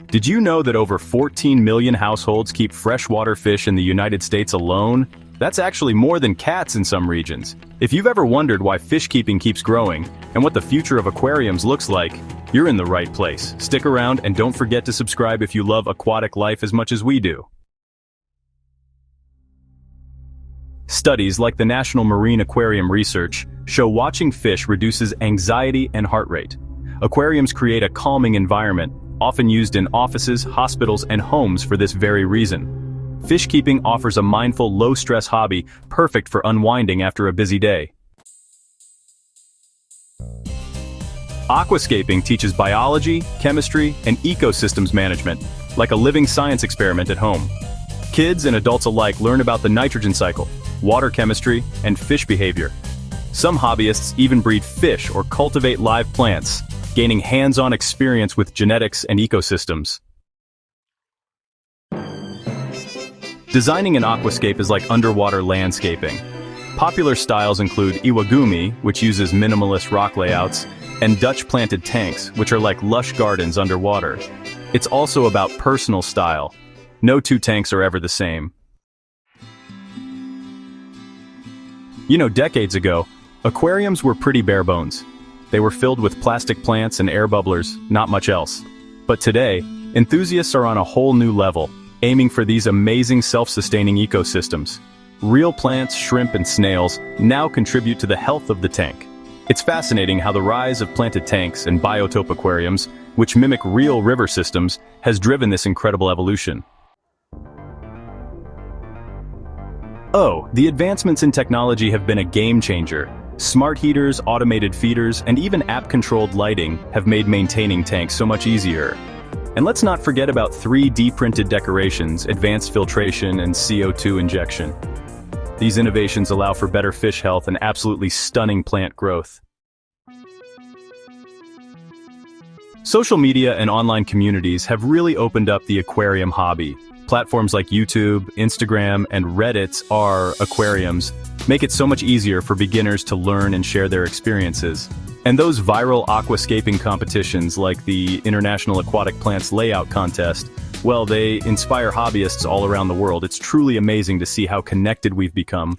Did you know that over 14 million households keep freshwater fish in the United States alone? That's actually more than cats in some regions. If you've ever wondered why fish keeping keeps growing, and what the future of aquariums looks like, you're in the right place. Stick around and don't forget to subscribe if you love aquatic life as much as we do. Studies like the National Marine Aquarium Research show watching fish reduces anxiety and heart rate. Aquariums create a calming environment, often used in offices, hospitals, and homes for this very reason. Fish keeping offers a mindful, low-stress hobby perfect for unwinding after a busy day. Aquascaping teaches biology, chemistry, and ecosystems management, like a living science experiment at home. Kids and adults alike learn about the nitrogen cycle, water chemistry, and fish behavior. Some hobbyists even breed fish or cultivate live plants, gaining hands-on experience with genetics and ecosystems. Designing an aquascape is like underwater landscaping. Popular styles include iwagumi, which uses minimalist rock layouts, and Dutch-planted tanks, which are like lush gardens underwater. It's also about personal style. No two tanks are ever the same. You know, decades ago, aquariums were pretty bare bones. They were filled with plastic plants and air bubblers, not much else. But today, enthusiasts are on a whole new level, aiming for these amazing self-sustaining ecosystems. Real plants, shrimp, and snails now contribute to the health of the tank. It's fascinating how the rise of planted tanks and biotope aquariums, which mimic real river systems, has driven this incredible evolution. Oh, the advancements in technology have been a game changer. Smart heaters, automated feeders, and even app-controlled lighting have made maintaining tanks so much easier. And let's not forget about 3D printed decorations, advanced filtration, and CO2 injection. These innovations allow for better fish health and absolutely stunning plant growth. Social media and online communities have really opened up the aquarium hobby. Platforms like YouTube, Instagram, and Reddit, our aquariums, make it so much easier for beginners to learn and share their experiences. And those viral aquascaping competitions like the International Aquatic Plants Layout Contest, well, they inspire hobbyists all around the world. It's truly amazing to see how connected we've become.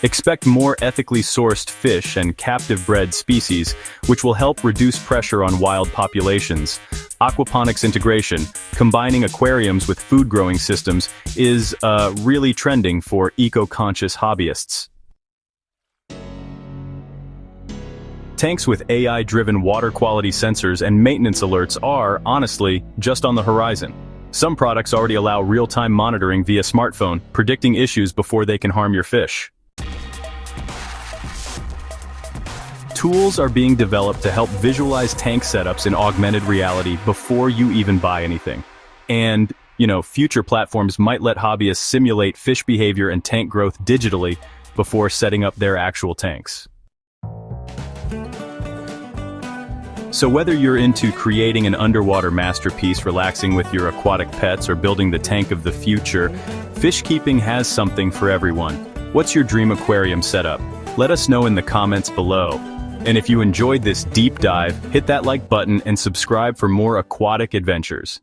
Expect more ethically sourced fish and captive-bred species, which will help reduce pressure on wild populations. Aquaponics integration, combining aquariums with food-growing systems, is really trending for eco-conscious hobbyists. Tanks with AI-driven water quality sensors and maintenance alerts are, honestly, just on the horizon. Some products already allow real-time monitoring via smartphone, predicting issues before they can harm your fish. Tools are being developed to help visualize tank setups in augmented reality before you even buy anything. And, future platforms might let hobbyists simulate fish behavior and tank growth digitally before setting up their actual tanks. So whether you're into creating an underwater masterpiece, relaxing with your aquatic pets, or building the tank of the future, fish keeping has something for everyone. What's your dream aquarium setup? Let us know in the comments below. And if you enjoyed this deep dive, hit that like button and subscribe for more aquatic adventures.